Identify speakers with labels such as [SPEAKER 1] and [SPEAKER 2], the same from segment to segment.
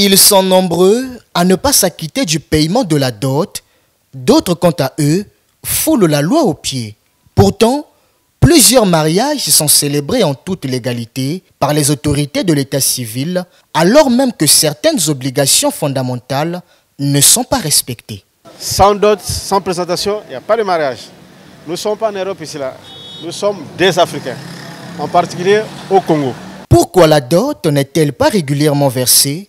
[SPEAKER 1] Ils sont nombreux à ne pas s'acquitter du paiement de la dot. D'autres, quant à eux, foulent la loi aux pieds. Pourtant, plusieurs mariages sont célébrés en toute légalité par les autorités de l'état civil, alors même que certaines obligations fondamentales ne sont pas respectées.
[SPEAKER 2] Sans dot, sans présentation, il n'y a pas de mariage. Nous ne sommes pas en Europe ici, là. Nous sommes des Africains, en particulier au Congo.
[SPEAKER 1] Pourquoi la dot n'est-elle pas régulièrement versée?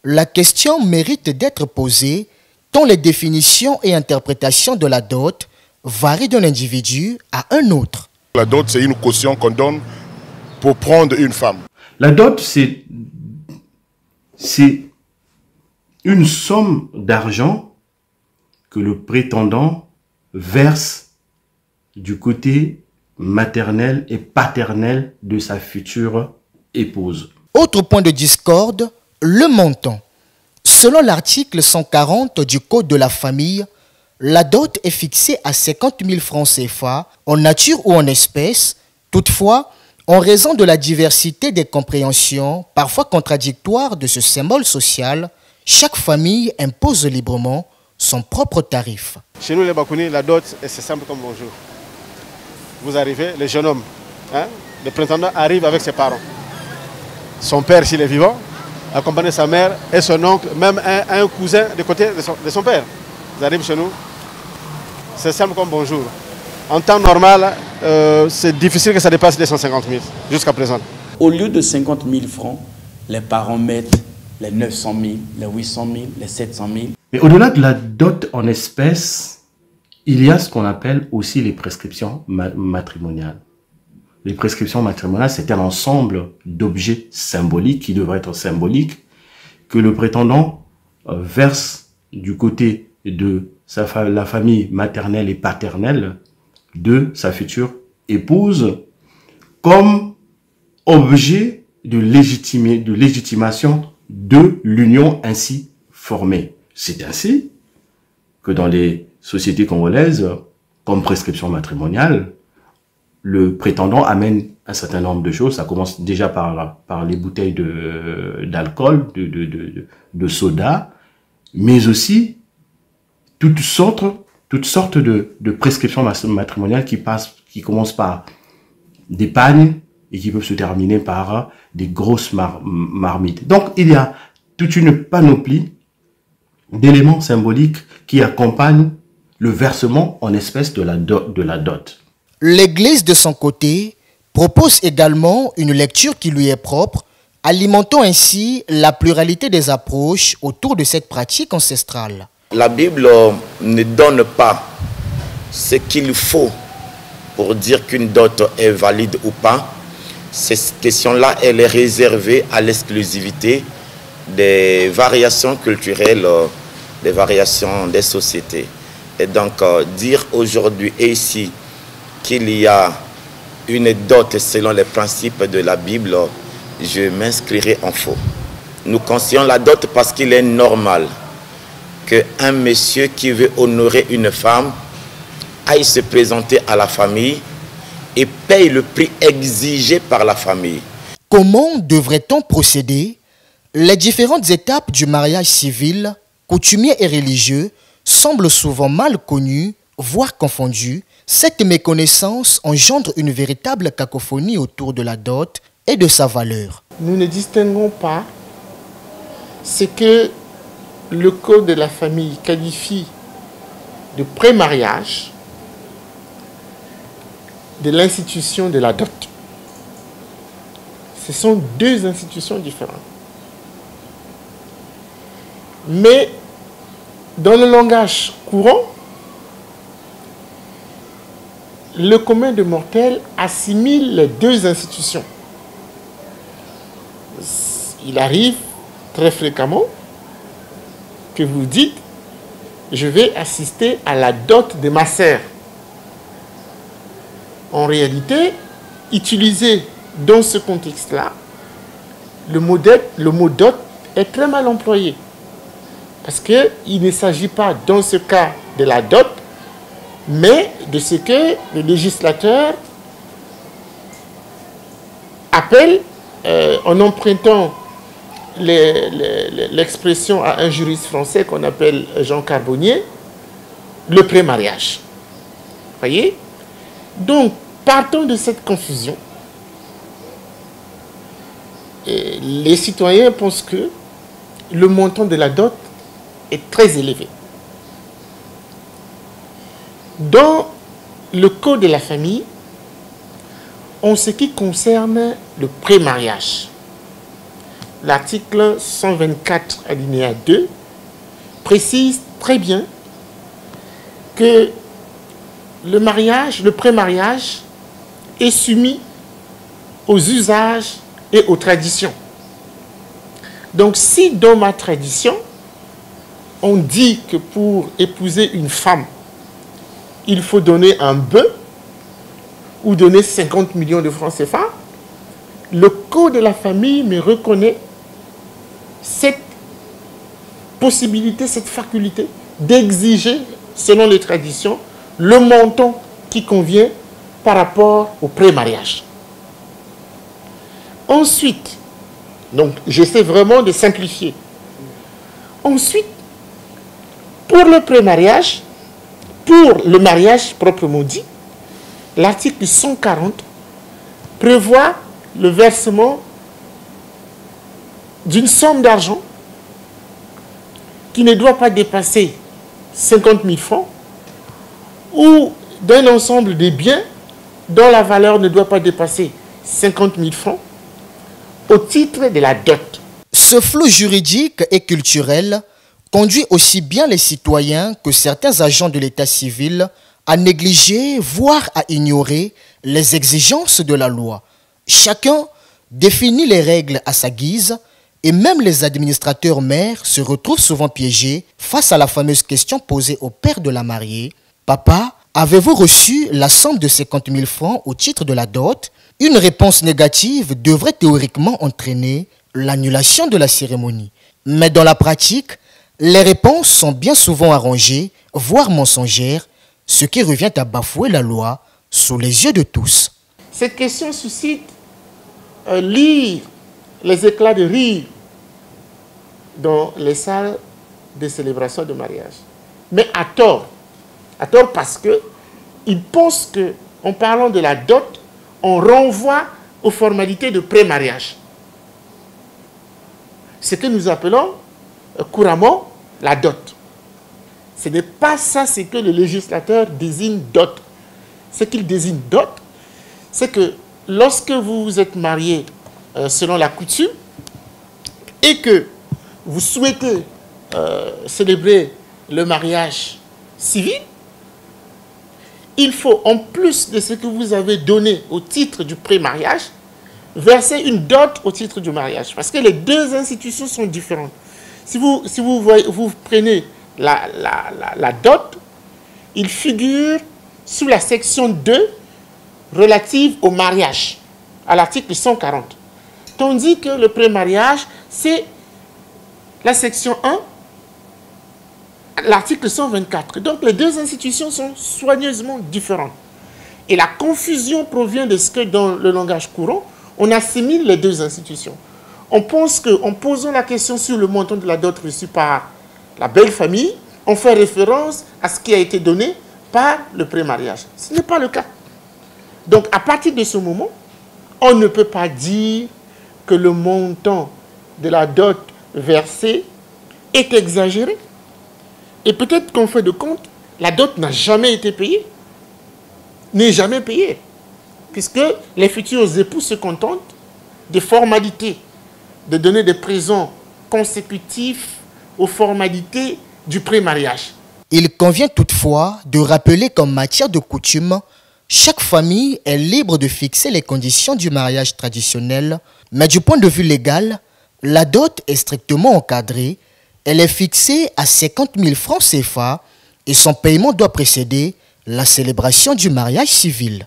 [SPEAKER 1] La question mérite d'être posée tant les définitions et interprétations de la dot varient d'un individu à un autre.
[SPEAKER 3] La dot, c'est une caution qu'on donne pour prendre une femme.
[SPEAKER 4] La dot, c'est une somme d'argent que le prétendant verse du côté maternel et paternel de sa future épouse.
[SPEAKER 1] Autre point de discorde, le montant. Selon l'article 140 du Code de la famille, la dot est fixée à 50 000 francs CFA en nature ou en espèces. Toutefois, en raison de la diversité des compréhensions, parfois contradictoires de ce symbole social, chaque famille impose librement son propre tarif.
[SPEAKER 2] Chez nous, les Bakouni, la dot, c'est simple comme bonjour. Vous arrivez, le jeune homme, le prétendant arrive avec ses parents. Son père, s'il est vivant, accompagné de sa mère et son oncle, même un cousin de côté de son père. Ils arrivent chez nous, c'est simple comme bonjour. En temps normal, c'est difficile que ça dépasse les 150 000 jusqu'à présent.
[SPEAKER 5] Au lieu de 50 000 francs, les parents mettent les 900 000, les 800 000, les 700 000.
[SPEAKER 4] Mais au-delà de la dot en espèces, il y a ce qu'on appelle aussi les prescriptions matrimoniales. Les prescriptions matrimoniales, c'est un ensemble d'objets symboliques qui devraient être symboliques que le prétendant verse du côté de la famille maternelle et paternelle de sa future épouse comme objet de légitimation de l'union ainsi formée. C'est ainsi que dans les sociétés congolaises, comme prescription matrimoniale, le prétendant amène un certain nombre de choses. Ça commence déjà par les bouteilles d'alcool, de soda, mais aussi toutes sortes de prescriptions matrimoniales qui commencent par des pagnes et qui peuvent se terminer par des grosses marmites. Donc, il y a toute une panoplie d'éléments symboliques qui accompagnent le versement en espèces de la dot.
[SPEAKER 1] L'Église, de son côté, propose également une lecture qui lui est propre, alimentant ainsi la pluralité des approches autour de cette pratique ancestrale.
[SPEAKER 6] La Bible ne donne pas ce qu'il faut pour dire qu'une dot est valide ou pas. Cette question-là, elle est réservée à l'exclusivité des variations culturelles, des variations des sociétés. Et donc, dire aujourd'hui et ici qu'il y a une dot selon les principes de la Bible, je m'inscrirai en faux. Nous conseillons la dot parce qu'il est normal qu'un monsieur qui veut honorer une femme aille se présenter à la famille et paye le prix exigé par la famille.
[SPEAKER 1] Comment devrait-on procéder? Les différentes étapes du mariage civil, coutumier et religieux, semblent souvent mal connues, voire confondues. Cette méconnaissance engendre une véritable cacophonie autour de la dot et de sa valeur.
[SPEAKER 7] Nous ne distinguons pas ce que le code de la famille qualifie de pré-mariage de l'institution de la dot. Ce sont deux institutions différentes. Mais dans le langage courant, le commun des mortels assimile les deux institutions. Il arrive très fréquemment que vous dites « je vais assister à la dot de ma sœur ». En réalité, utilisé dans ce contexte-là, le mot dot est très mal employé. Parce qu'il ne s'agit pas dans ce cas de la dot, mais de ce que le législateur appelle, en empruntant l'expression à un juriste français qu'on appelle Jean Carbonnier, le pré-mariage. Voyez? Donc, partons de cette confusion. Et les citoyens pensent que le montant de la dot est très élevé. Dans le code de la famille, en ce qui concerne le pré-mariage, l'article 124 alinéa 2 précise très bien que le pré-mariage est soumis aux usages et aux traditions. Donc si dans ma tradition, on dit que pour épouser une femme, il faut donner un bœuf ou donner 50 millions de francs CFA, le code de la famille me reconnaît cette possibilité, cette faculté d'exiger, selon les traditions, le montant qui convient par rapport au pré-mariage. Ensuite, donc j'essaie vraiment de simplifier. Ensuite, pour le pré-mariage, pour le mariage proprement dit, l'article 140 prévoit le versement d'une somme d'argent qui ne doit pas dépasser 50 000 francs ou d'un ensemble de biens dont la valeur ne doit pas dépasser 50 000 francs au titre de la dot.
[SPEAKER 1] Ce flou juridique et culturel conduit aussi bien les citoyens que certains agents de l'état civil à négliger, voire à ignorer les exigences de la loi. Chacun définit les règles à sa guise et même les administrateurs mères se retrouvent souvent piégés face à la fameuse question posée au père de la mariée. « Papa, avez-vous reçu la somme de 50 000 francs au titre de la dot ?» Une réponse négative devrait théoriquement entraîner l'annulation de la cérémonie. Mais dans la pratique, les réponses sont bien souvent arrangées, voire mensongères, ce qui revient à bafouer la loi sous les yeux de tous.
[SPEAKER 7] Cette question suscite lire les éclats de rire dans les salles de célébration de mariage. Mais à tort parce qu'ils pensent qu'en parlant de la dot, on renvoie aux formalités de pré-mariage. Ce que nous appelons couramment la dot. Ce n'est pas ça ce que le législateur désigne dot. Ce qu'il désigne dot, c'est que lorsque vous vous êtes marié selon la coutume et que vous souhaitez célébrer le mariage civil, il faut, en plus de ce que vous avez donné au titre du pré-mariage, verser une dot au titre du mariage. Parce que les deux institutions sont différentes. Si vous prenez la dot, il figure sous la section 2 relative au mariage, à l'article 140. Tandis que le pré-mariage, c'est la section 1, l'article 124. Donc les deux institutions sont soigneusement différentes. Et la confusion provient de ce que dans le langage courant, on assimile les deux institutions. On pense qu'en posant la question sur le montant de la dot reçue par la belle famille, on fait référence à ce qui a été donné par le pré-mariage. Ce n'est pas le cas. Donc à partir de ce moment, on ne peut pas dire que le montant de la dot versée est exagéré. Et peut-être qu'en fait de compte, la dot n'a jamais été payée. N'est jamais payée. Puisque les futurs époux se contentent des formalités, de donner des présents consécutifs aux formalités du pré-mariage.
[SPEAKER 1] Il convient toutefois de rappeler qu'en matière de coutume, chaque famille est libre de fixer les conditions du mariage traditionnel, mais du point de vue légal, la dot est strictement encadrée. Elle est fixée à 50 000 francs CFA et son paiement doit précéder la célébration du mariage civil.